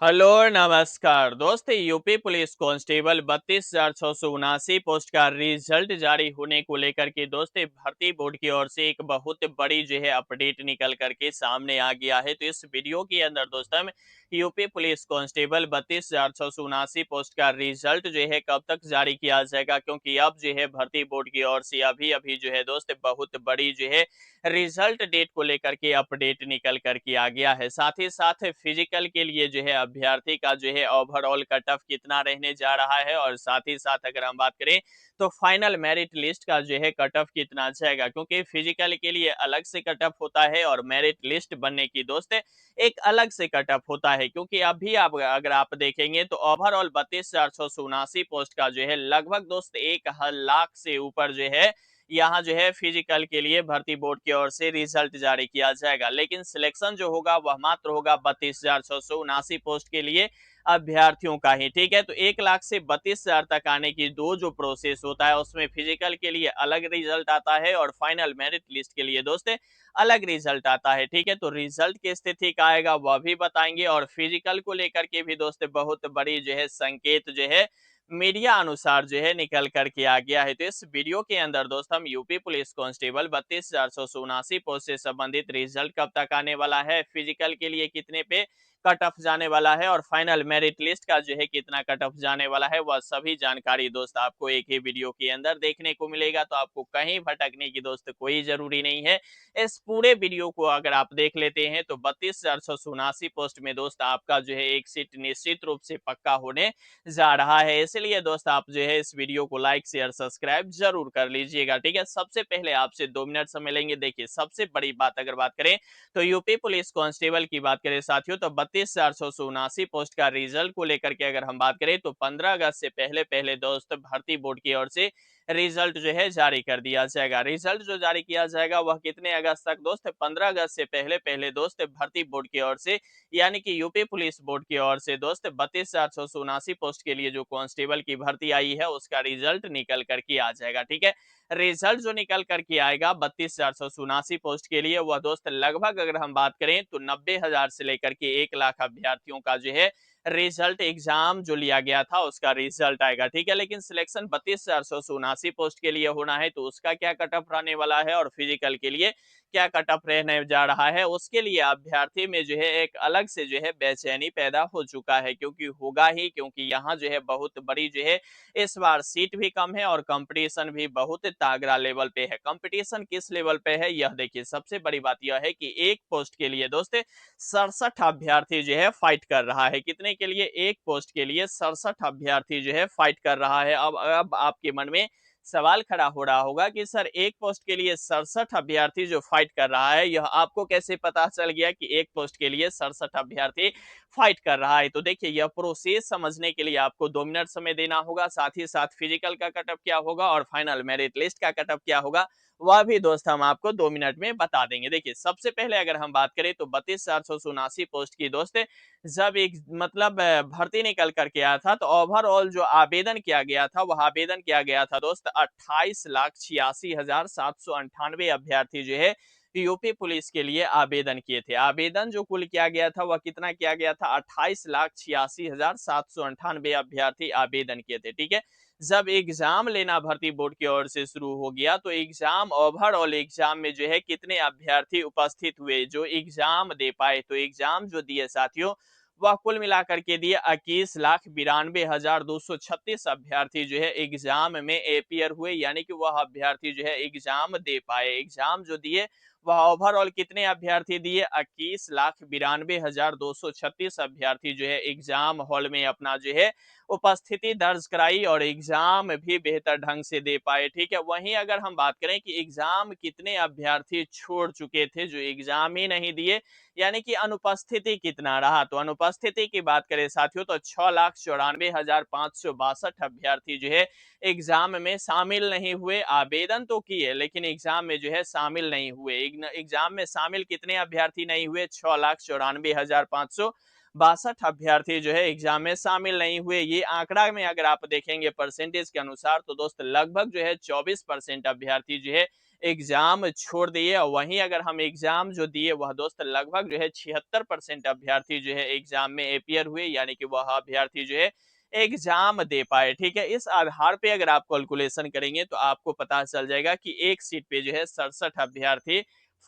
Hello नमस्कार दोस्त। UP police constable 32,679 post का रिजल्ट जारी होने को लेकर के दोस्त भर्ती बोर्ड की ओर से एक बहुत बड़ी जो है अपडेट निकल करके सामने आ गया है। तो इस वीडियो के अंदर दोस्त हम यूपी पुलिस कांस्टेबल 32,679 पोस्ट का रिजल्ट जो है कब तक जारी किया जाएगा, क्योंकि अब जो है भर्ती बोर्ड की ओर से अभी अभी जो है दोस्त बहुत बड़ी जो है रिजल्ट डेट को लेकर के अपडेट निकल कर के आ गया है। साथ ही साथ फिजिकल के लिए जो है अभ्यर्थी का जो है ओवरऑल कट ऑफ कितना रहने जा रहा है, और साथ ही साथ अगर हम बात करें तो फाइनल मेरिट लिस्ट का जो है कट ऑफ कितना जाएगा, क्योंकि फिजिकल के लिए अलग से कट ऑफ होता है और मेरिट लिस्ट बनने की दोस्त एक अलग से कट ऑफ होता है। क्योंकि अभी आप अगर आप देखेंगे तो ओवरऑल 32,479 पोस्ट का जो है लगभग दोस्त 1 लाख से ऊपर जो है यहाँ जो है फिजिकल के लिए भर्ती बोर्ड की ओर से रिजल्ट जारी किया जाएगा। लेकिन सिलेक्शन जो होगा वह मात्र होगा 32,679 पोस्ट के लिए अभ्यर्थियों का ही। ठीक है, तो 1 लाख से 32,000 तक आने की दो जो प्रोसेस होता है उसमें फिजिकल के लिए अलग रिजल्ट आता है और फाइनल मेरिट लिस्ट के लिए दोस्त अलग रिजल्ट आता है। ठीक है, तो रिजल्ट की स्थिति का आएगा वह भी बताएंगे, और फिजिकल को लेकर के भी दोस्त बहुत बड़ी जो है संकेत जो है मीडिया अनुसार जो है निकल कर के आ गया है। तो इस वीडियो के अंदर दोस्त हम यूपी पुलिस कांस्टेबल 32,479 पोस्ट से संबंधित रिजल्ट कब तक आने वाला है, फिजिकल के लिए कितने पे कट ऑफ जाने वाला है और फाइनल मेरिट लिस्ट का जो है कितना कट ऑफ जाने वाला है, वह सभी जानकारी दोस्त आपको एक ही वीडियो के अंदर देखने को मिलेगा। तो आपको कहीं भटकने की दोस्त कोई जरूरी नहीं है। इस पूरे वीडियो को अगर आप देख लेते हैं तो 32,479 पोस्ट में दोस्त आपका जो है एक सीट निश्चित रूप से पक्का होने जा रहा है। इसलिए दोस्त आप जो है इस वीडियो को लाइक शेयर सब्सक्राइब जरूर कर लीजिएगा। ठीक है, सबसे पहले आपसे 2 मिनट समय लेंगे। देखिए, सबसे बड़ी बात अगर बात करें तो यूपी पुलिस कांस्टेबल की बात करें साथियों, तो 32,479 पोस्ट का रिजल्ट को लेकर के अगर हम बात करें तो 15 अगस्त से पहले पहले दोस्त भर्ती बोर्ड की ओर से रिजल्ट जो है जारी कर दिया जाएगा। रिजल्ट जो जारी किया जाएगा वह कितने अगस्त तक दोस्त, 15 अगस्त से पहले पहले दोस्त भर्ती बोर्ड की ओर से यानी कि यूपी पुलिस बोर्ड की ओर से दोस्त 32,479 पोस्ट के लिए जो कांस्टेबल की भर्ती आई है उसका रिजल्ट निकल करके आ जाएगा। ठीक है, रिजल्ट जो निकल करके आएगा 32,479 पोस्ट के लिए वह दोस्त लगभग अगर हम बात करें तो 90,000 से लेकर के 1 लाख अभ्यर्थियों का जो है रिजल्ट एग्जाम जो लिया गया था उसका रिजल्ट आएगा। ठीक है, लेकिन सिलेक्शन 32,479 पोस्ट के लिए होना है तो उसका क्या कट ऑफ रहने वाला है और फिजिकल के लिए क्या कट ऑफ रहने जा रहा है, उसके लिए अभ्यर्थी में जो है एक अलग से जो है बेचैनी पैदा हो चुका है। क्योंकि होगा ही, क्योंकि यहाँ जो है बहुत बड़ी जो है इस बार सीट भी कम है और कंपटीशन भी बहुत तागड़ा लेवल पे है। कंपटीशन किस लेवल पे है यह देखिए, सबसे बड़ी बात यह है कि एक पोस्ट के लिए दोस्त 67 अभ्यर्थी जो है फाइट कर रहा है। कितने के लिए? एक पोस्ट के लिए 67 अभ्यर्थी जो है फाइट कर रहा है। अब आपके मन में सवाल खड़ा हो रहा होगा कि सर एक पोस्ट के लिए 67 अभ्यर्थी जो फाइट कर रहा है, यह आपको कैसे पता चल गया कि एक पोस्ट के लिए 67 अभ्यर्थी फाइट कर रहा है? तो देखिए, यह प्रोसेस समझने के लिए आपको 2 मिनट समय देना होगा। साथ ही साथ फिजिकल का कटअप क्या होगा और फाइनल मेरिट लिस्ट का कटअप क्या होगा वह भी दोस्त हम आपको 2 मिनट में बता देंगे। देखिए, सबसे पहले अगर हम बात करें तो 32,479 पोस्ट की दोस्त जब एक मतलब भर्ती निकल करके आया था तो ओवरऑल जो आवेदन किया गया था वह आवेदन किया गया था दोस्त 28,86,798 अभ्यर्थी जो है यूपी पुलिस के लिए आवेदन किए थे। आवेदन जो कुल किया गया था वह कितना किया गया था? 28,86,798 अभ्यर्थी आवेदन किए थे। ठीक है, जब एग्जाम लेना भर्ती बोर्ड की ओर से शुरू हो गया तो एग्जाम ओवरऑल एग्जाम में जो है कितने अभ्यर्थी उपस्थित हुए जो एग्जाम दे पाए, तो एग्जाम जो दिए साथियों वह कुल मिलाकर के दिए 21,92,236 अभ्यर्थी जो है एग्जाम में एपियर हुए, यानी कि वह अभ्यर्थी जो है एग्जाम दे पाए। एग्जाम जो दिए वह ओवरऑल कितने अभ्यर्थी दिए? 21,92,236 अभ्यर्थी जो है एग्जाम हॉल में अपना जो है उपस्थिति दर्ज कराई और एग्जाम भी बेहतर ढंग से दे पाए। ठीक है, वहीं अगर हम बात करें कि एग्जाम कितने अभ्यर्थी छोड़ चुके थे जो एग्जाम ही नहीं दिए, यानी कि अनुपस्थिति कितना रहा, तो अनुपस्थिति की बात करें साथियों तो 6,94,562 अभ्यर्थी जो है एग्जाम में शामिल नहीं हुए। आवेदन तो किए लेकिन एग्जाम में जो है शामिल नहीं हुए। एग्जाम में शामिल कितने अभ्यर्थी नहीं हुए? 6,94,562 अभ्यर्थी जो है एग्जाम में शामिल नहीं हुए। ये आंकड़ा में अगर आप देखेंगे परसेंटेज के अनुसार तो दोस्त लगभग जो है 24% अभ्यर्थी जो है एग्जाम छोड़ दिए। और वहीं अगर हम एग्जाम जो दिए वह दोस्त लगभग जो है 76% अभ्यर्थी जो है एग्जाम में अपियर हुए, यानी कि वह अभ्यर्थी जो है एग्जाम दे पाए। ठीक है, इस आधार पे अगर आप कैलकुलेशन करेंगे तो आपको पता चल जाएगा कि एक सीट पे जो है 67 अभ्यर्थी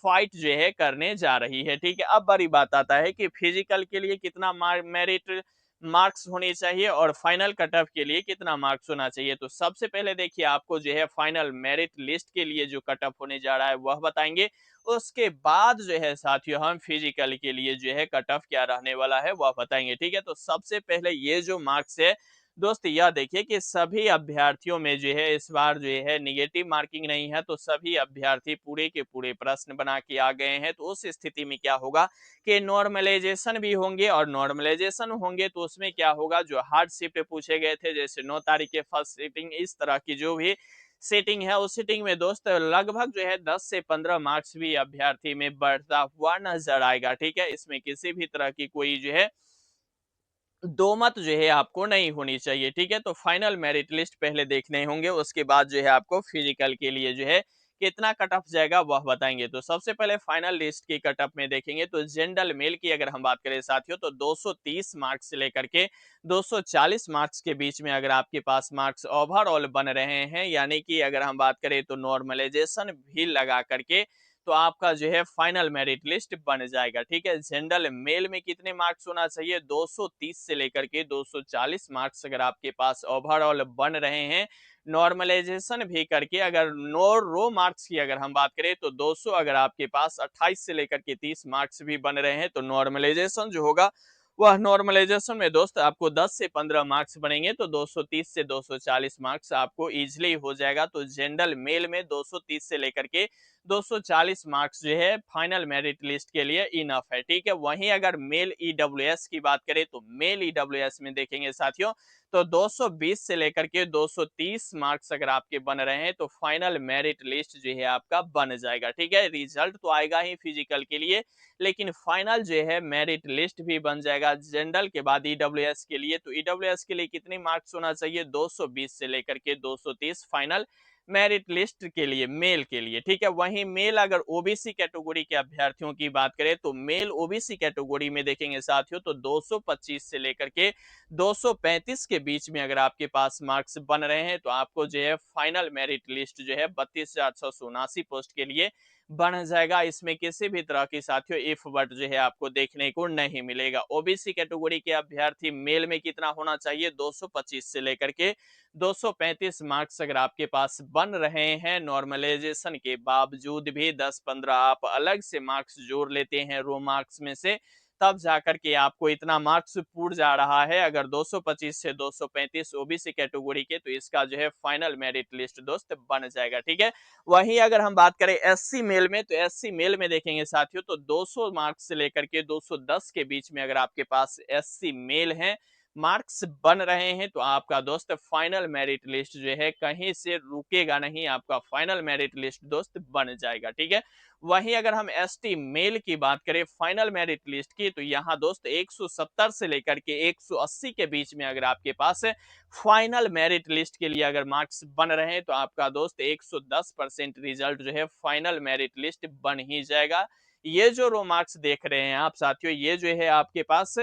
फाइट जो है करने जा रही है। ठीक है, अब बड़ी बात आता है कि फिजिकल के लिए कितना मेरिट मार्क्स होने चाहिए और फाइनल कट ऑफ के लिए कितना मार्क्स होना चाहिए। तो सबसे पहले देखिए, आपको जो है फाइनल मेरिट लिस्ट के लिए जो कट ऑफ होने जा रहा है वह बताएंगे। उसके बाद जो है साथियों हम फिजिकल के लिए जो है कट ऑफ क्या रहने वाला है वह बताएंगे। ठीक है, तो सबसे पहले ये जो मार्क्स है दोस्त, यह देखिए कि सभी अभ्यर्थियों में जो है इस बार जो है निगेटिव मार्किंग नहीं है, तो सभी अभ्यर्थी पूरे के पूरे प्रश्न बना के आ गए हैं। तो उस स्थिति में क्या होगा कि नॉर्मलाइजेशन भी होंगे, और नॉर्मलाइजेशन होंगे तो उसमें क्या होगा, जो हार्ड शिफ्ट पूछे गए थे जैसे 9 तारीख के फर्स्ट सीटिंग, इस तरह की जो भी सीटिंग है उस सीटिंग में दोस्त लगभग जो है 10 से 15 मार्क्स भी अभ्यर्थी में बढ़ता हुआ नजर आएगा। ठीक है, इसमें किसी भी तरह की कोई जो है दो मत जो है आपको नहीं होनी चाहिए। ठीक है, तो फाइनल मेरिट लिस्ट पहले देखने होंगे, उसके बाद जो है आपको फिजिकल के लिए जो है कितना कट ऑफ जाएगा वह बताएंगे। तो सबसे पहले फाइनल लिस्ट की कट ऑफ में देखेंगे तो जनरल मेल की अगर हम बात करें साथियों, तो 230 मार्क्स से लेकर के 240 मार्क्स के बीच में अगर आपके पास मार्क्स ओवरऑल बन रहे हैं, यानी कि अगर हम बात करें तो नॉर्मलाइजेशन भी लगा करके, तो आपका जो है फाइनल मेरिट लिस्ट बन जाएगा। ठीक है, जनरल मेल में कितने मार्क्स होना चाहिए, 230 से लेकर के 240 मार्क्स अगर आपके पास ओवरऑल बन रहे हैं, नॉर्मलाइजेशन भी करके अगर नो रो मार्क्स की अगर हम बात करें तो 200, अगर आपके पास 28 से लेकर के 30 मार्क्स भी बन रहे हैं, तो नॉर्मलाइजेशन जो होगा वह नॉर्मलाइजेशन में दोस्त आपको 10 से 15 मार्क्स बनेंगे, तो 230 से 240 मार्क्स आपको इजिली हो जाएगा। तो जनरल मेल में 230 से लेकर के 240 मार्क्स जो है फाइनल मेरिट लिस्ट के लिए इनफ है। ठीक है, वहीं अगर मेल ईडब्ल्यूएस की बात करें तो मेल ईडब्ल्यूएस में देखेंगे साथियों, तो 220 से लेकर के 230 मार्क्स अगर आपके बन रहे हैं तो फाइनल मेरिट लिस्ट जो है आपका बन जाएगा। ठीक है, रिजल्ट तो आएगा ही फिजिकल के लिए, लेकिन फाइनल जो है मेरिट लिस्ट भी बन जाएगा जनरल के बाद ईडब्ल्यूएस के लिए। तो ईडब्ल्यूएस के लिए कितने मार्क्स होना चाहिए, 220 से लेकर के 230 फाइनल मेरिट लिस्ट के लिए, मेल के लिए। ठीक है, वहीं मेल अगर ओबीसी कैटेगरी के अभ्यर्थियों की बात करें तो मेल ओबीसी कैटेगरी में देखेंगे साथियों, तो 225 से लेकर के 235 के बीच में अगर आपके पास मार्क्स बन रहे हैं, तो आपको जो है फाइनल मेरिट लिस्ट जो है 32,679 पोस्ट के लिए बन जाएगा। इसमें किसी भी तरह की साथियों इफ बट जो है आपको देखने को नहीं मिलेगा। ओबीसी कैटेगरी के अभ्यर्थी मेल में कितना होना चाहिए, 225 से लेकर के 235 मार्क्स अगर आपके पास बन रहे हैं, नॉर्मलाइजेशन के बावजूद भी 10-15 आप अलग से मार्क्स जोड़ लेते हैं रो मार्क्स में से, तब जाकर के आपको इतना मार्क्स पूर जा रहा है। अगर 225 से 235 ओबीसी कैटेगरी के, तो इसका जो है फाइनल मेरिट लिस्ट दोस्त बन जाएगा। ठीक है, वहीं अगर हम बात करें एससी मेल में, तो एससी मेल में देखेंगे साथियों, तो 200 मार्क्स से लेकर के 210 के बीच में अगर आपके पास एससी मेल है, मार्क्स बन रहे हैं, तो आपका दोस्त फाइनल मेरिट लिस्ट जो है कहीं से रुकेगा नहीं, आपका फाइनल मेरिट लिस्ट दोस्त बन जाएगा। ठीक है, वहीं अगर हम एसटी मेल की बात करें फाइनल मेरिट लिस्ट की, तो यहाँ दोस्त 170 से लेकर के 180 के बीच में अगर आपके पास फाइनल मेरिट लिस्ट के लिए अगर मार्क्स बन रहे हैं, तो आपका दोस्त 110% रिजल्ट जो है फाइनल मेरिट लिस्ट बन ही जाएगा। ये जो रो मार्क्स देख रहे हैं आप साथियों, ये जो है आपके पास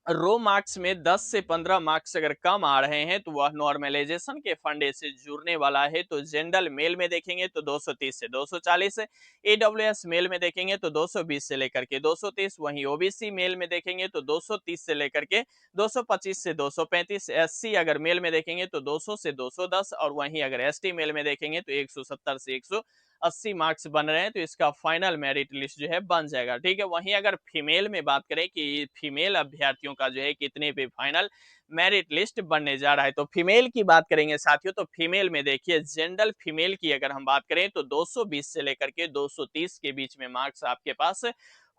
रो मार्क्स में 10 से 15 मार्क्स अगर कम आ रहे हैं, तो वह नॉर्मलाइजेशन के फंडे से जुड़ने वाला है। तो जनरल मेल में देखेंगे तो 230 से 240, ईडब्ल्यूएस मेल में देखेंगे तो 220 से लेकर के 230, वहीं ओबीसी मेल में देखेंगे तो 230 से लेकर के 225 से 235, एससी अगर मेल में देखेंगे तो 200 से 210, और वहीं अगर एसटी मेल में देखेंगे तो 170 से 180 मार्क्स बन रहे हैं, तो इसका फाइनल मेरिट लिस्ट जो है बन जाएगा। ठीक है, वहीं अगर फीमेल में बात करें कि फीमेल अभ्यर्थियों का जो है कितने पे फाइनल मेरिट लिस्ट बनने जा रहा है, तो फीमेल की बात करेंगे साथियों, तो फीमेल में देखिए जनरल फीमेल की अगर हम बात करें तो 220 से लेकर के 230 के बीच में मार्क्स आपके पास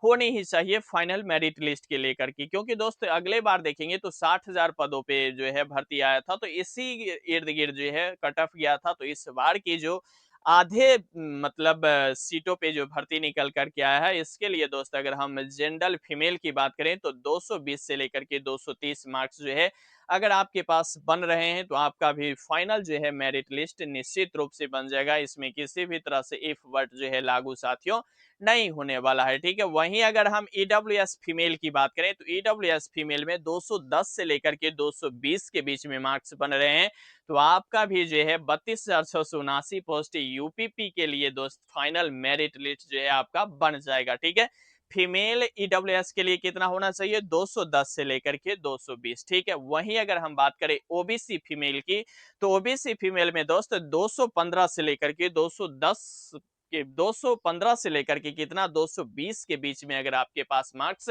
होनी ही चाहिए फाइनल मेरिट लिस्ट के लेकर के, क्योंकि दोस्त अगले बार देखेंगे तो 60,000 पदों पे जो है भर्ती आया था, तो इसी इर्द गिर्द जो है कट ऑफ गया था। तो इस बार की जो आधे मतलब सीटों पे जो भर्ती निकल कर के आया है, इसके लिए दोस्त अगर हम जनरल फीमेल की बात करें तो 220 से लेकर के 230 मार्क्स जो है अगर आपके पास बन रहे हैं तो आपका भी फाइनल जो है मेरिट लिस्ट निश्चित रूप से बन जाएगा। इसमें किसी भी तरह से इफ वर्ड जो है लागू साथियों नहीं होने वाला है, ठीक है। वहीं अगर हम ईडब्ल्यूएस फीमेल की बात करें तो ईडब्ल्यूएस फीमेल में 210 से लेकर के 220 के बीच में मार्क्स बन रहे हैं, तो आपका भी जो है 32,679 पोस्ट यूपीपी के लिए दोस्त फाइनल मेरिट लिस्ट जो है आपका बन जाएगा, ठीक है। फीमेल ईडब्ल्यूएस के लिए कितना होना चाहिए? 210 से लेकर के 220, ठीक है। वहीं अगर हम बात करें ओबीसी फीमेल की, तो ओबीसी फीमेल में दोस्त 215 से लेकर के 210 के 215 से लेकर के कितना 220 के बीच में अगर आपके पास मार्क्स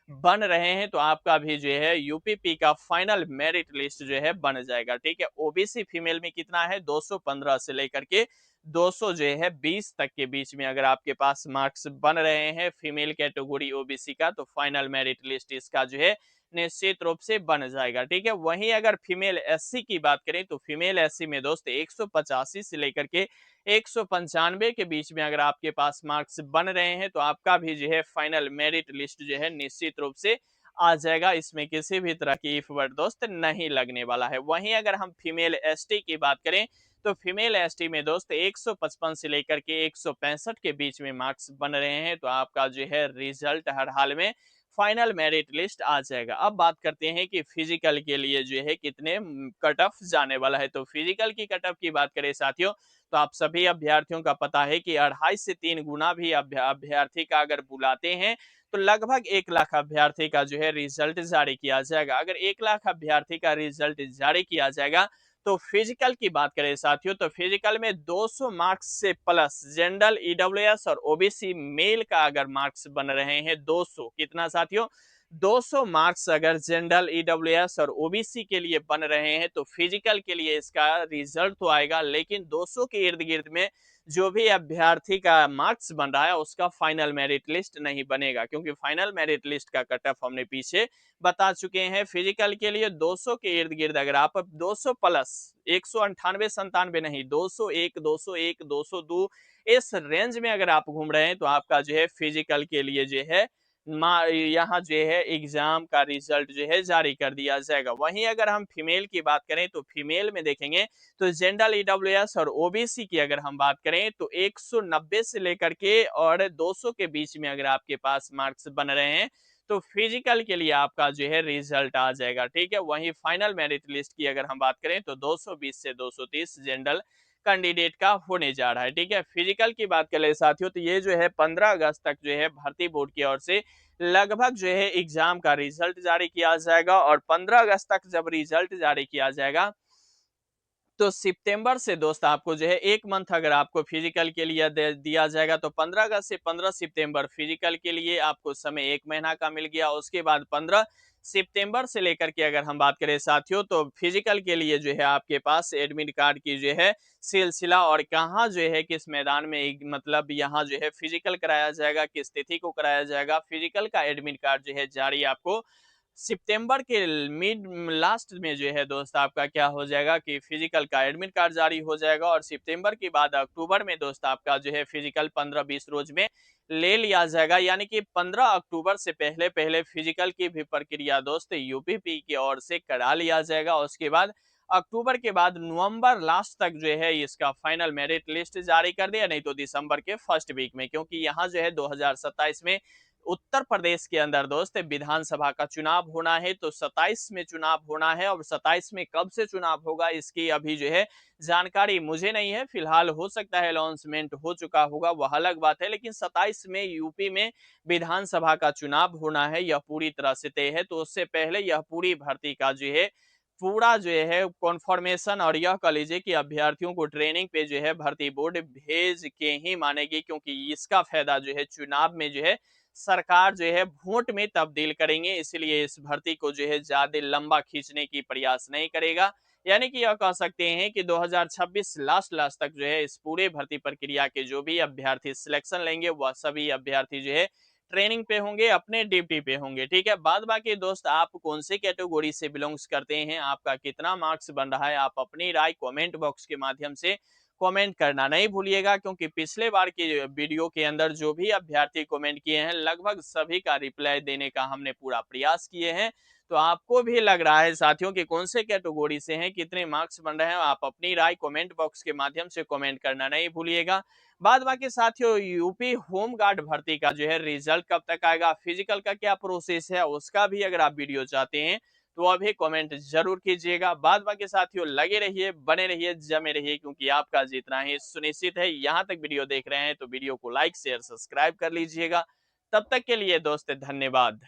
बन रहे हैं तो आपका भी जो है यूपीपी का फाइनल मेरिट लिस्ट जो है बन जाएगा, ठीक है। ओबीसी फीमेल में कितना है? 215 से लेकर के 200 जो है 20 तक के बीच में अगर आपके पास मार्क्स बन रहे हैं फीमेल कैटेगरी ओबीसी का, तो फाइनल मेरिट लिस्ट इसका जो है निश्चित रूप से बन जाएगा, ठीक है। वहीं अगर फीमेल एससी की बात करें तो फीमेल एससी में दोस्त 185 से लेकर के 195 के बीच में अगर आपके पास मार्क्स बन रहे हैं तो आपका भी जो है फाइनल मेरिट लिस्ट जो है निश्चित रूप से आ जाएगा। इसमें किसी भी तरह की इफ वर्ड दोस्त नहीं लगने वाला है। वहीं अगर हम फीमेल एसटी की बात करें तो फीमेल एसटी में दोस्त 155 से लेकर के 165 के बीच में मार्क्स बन रहे हैं तो आपका जो है रिजल्ट हर हाल में फाइनल मेरिट लिस्ट आ जाएगा। अब बात करते हैं कि फिजिकल के लिए जो है कितने कट ऑफ जाने वाला है। तो फिजिकल की कट ऑफ की बात करें साथियों तो आप सभी अभ्यर्थियों का पता है कि 2.5 से 3 गुना भी अभ्यर्थी का अगर बुलाते हैं तो लगभग 1 लाख अभ्यर्थी का जो है रिजल्ट जारी किया जाएगा। अगर 1 लाख अभ्यर्थी का रिजल्ट जारी किया जाएगा तो फिजिकल की बात करें साथियों तो फिजिकल में 200 मार्क्स से प्लस जनरल ईडब्ल्यूएस और ओबीसी मेल का अगर मार्क्स बन रहे हैं 200 कितना साथियों 200 मार्क्स अगर जनरल ईडब्ल्यूएस और ओबीसी के लिए बन रहे हैं तो फिजिकल के लिए इसका रिजल्ट तो आएगा, लेकिन 200 के इर्द गिर्द में जो भी अभ्यर्थी का मार्क्स बन रहा है उसका फाइनल मेरिट लिस्ट नहीं बनेगा, क्योंकि फाइनल मेरिट लिस्ट का कट ऑफ हमने पीछे बता चुके हैं। फिजिकल के लिए 200 के इर्द गिर्द अगर आप 200 प्लस 198 97 नहीं 201 201 202 इस रेंज में अगर आप घूम रहे हैं तो आपका जो है फिजिकल के लिए जो है यहाँ जो है एग्जाम का रिजल्ट जो है जारी कर दिया जाएगा। वहीं अगर हम फीमेल की बात करें तो फीमेल में देखेंगे तो जनरल ईडब्ल्यूएस और ओबीसी की अगर हम बात करें तो 190 से लेकर के और 200 के बीच में अगर आपके पास मार्क्स बन रहे हैं तो फिजिकल के लिए आपका जो है रिजल्ट आ जाएगा, ठीक है। वहीं फाइनल मेरिट लिस्ट की अगर हम बात करें तो 220 से 230 जनरल कैंडिडेट का होने जा रहा है, ठीक है। फिजिकल की बात करें साथियों तो ये जो है 15 अगस्त तक जो है भर्ती बोर्ड की ओर से लगभग जो है एग्जाम का रिजल्ट जारी किया जाएगा और 15 अगस्त तक जब रिजल्ट जारी किया जाएगा तो सितंबर से दोस्त आपको जो है 1 मंथ अगर आपको फिजिकल के लिए दिया जाएगा तो 15 अगस्त से 15 सितंबर फिजिकल के लिए आपको समय 1 महीना का मिल गया। उसके बाद 15 सितंबर से लेकर के अगर हम बात करें साथियों तो फिजिकल के लिए जो है आपके पास एडमिट कार्ड की जो है सिलसिला और कहाँ जो है किस मैदान में मतलब यहाँ जो है फिजिकल कराया जाएगा, किस तिथि को कराया जाएगा, फिजिकल का एडमिट कार्ड जो है जारी आपको सितंबर के मिड लास्ट में जो है दोस्त आपका क्या हो जाएगा कि फिजिकल का एडमिट कार्ड जारी हो जाएगा और सितंबर के बाद अक्टूबर में दोस्त आपका जो है फिजिकल 15-20 रोज में ले लिया जाएगा। यानी कि 15 अक्टूबर से पहले पहले फिजिकल की भी प्रक्रिया दोस्त यूपीपी की ओर से करा लिया जाएगा। उसके बाद अक्टूबर के बाद नवंबर लास्ट तक जो है इसका फाइनल मेरिट लिस्ट जारी कर दिया, नहीं तो दिसंबर के फर्स्ट वीक में, क्योंकि यहाँ जो है 2027 में उत्तर प्रदेश के अंदर दोस्त विधानसभा का चुनाव होना है। तो 27 में चुनाव होना है और 27 में कब से चुनाव होगा इसकी अभी जो है जानकारी मुझे नहीं है। फिलहाल हो सकता है अनाउंसमेंट हो चुका होगा, वह अलग बात है, लेकिन 27 में यूपी में विधानसभा का चुनाव होना है यह पूरी तरह से तय है। तो उससे पहले यह पूरी भर्ती का जो है पूरा जो है कॉन्फर्मेशन और यह कह लीजिए कि अभ्यर्थियों को ट्रेनिंग पे जो है भर्ती बोर्ड भेज के ही मानेगी, क्योंकि इसका फायदा जो है चुनाव में जो है सरकार जो है वोट में तब्दील करेंगे, इसलिए इस भर्ती को जो है ज्यादा लंबा खींचने की प्रयास नहीं करेगा। यानी कि यह कह सकते हैं कि 2026 लास्ट लास्ट तक जो है इस पूरे भर्ती प्रक्रिया के जो भी अभ्यर्थी सिलेक्शन लेंगे वह सभी अभ्यर्थी जो है ट्रेनिंग पे होंगे, अपने ड्यूटी पे होंगे, ठीक है। बाद बाकी दोस्त आप कौन से कैटेगरी से बिलोंग्स करते हैं, आपका कितना मार्क्स बन रहा है, आप अपनी राय कमेंट बॉक्स के माध्यम से कमेंट करना नहीं भूलिएगा, क्योंकि पिछले बार की वीडियो के अंदर जो भी अभ्यर्थी कमेंट किए हैं लगभग सभी का रिप्लाई देने का हमने पूरा प्रयास किए हैं। तो आपको भी लग रहा है साथियों कि कौन से कैटेगरी से हैं, कितने मार्क्स बन रहे हैं? आप अपनी राय कमेंट बॉक्स के माध्यम से कमेंट करना नहीं भूलिएगा। बाद बाकी साथियों, यूपी होम गार्ड भर्ती का जो है रिजल्ट कब तक आएगा, फिजिकल का क्या प्रोसेस है, उसका भी अगर आप वीडियो चाहते हैं तो अभी कमेंट जरूर कीजिएगा। बाद बाकी साथियों, लगे रहिए, बने रहिए, जमे रहिए, क्योंकि आपका जीतना ही सुनिश्चित है। यहाँ तक वीडियो देख रहे हैं तो वीडियो को लाइक शेयर सब्सक्राइब कर लीजिएगा। तब तक के लिए दोस्त धन्यवाद।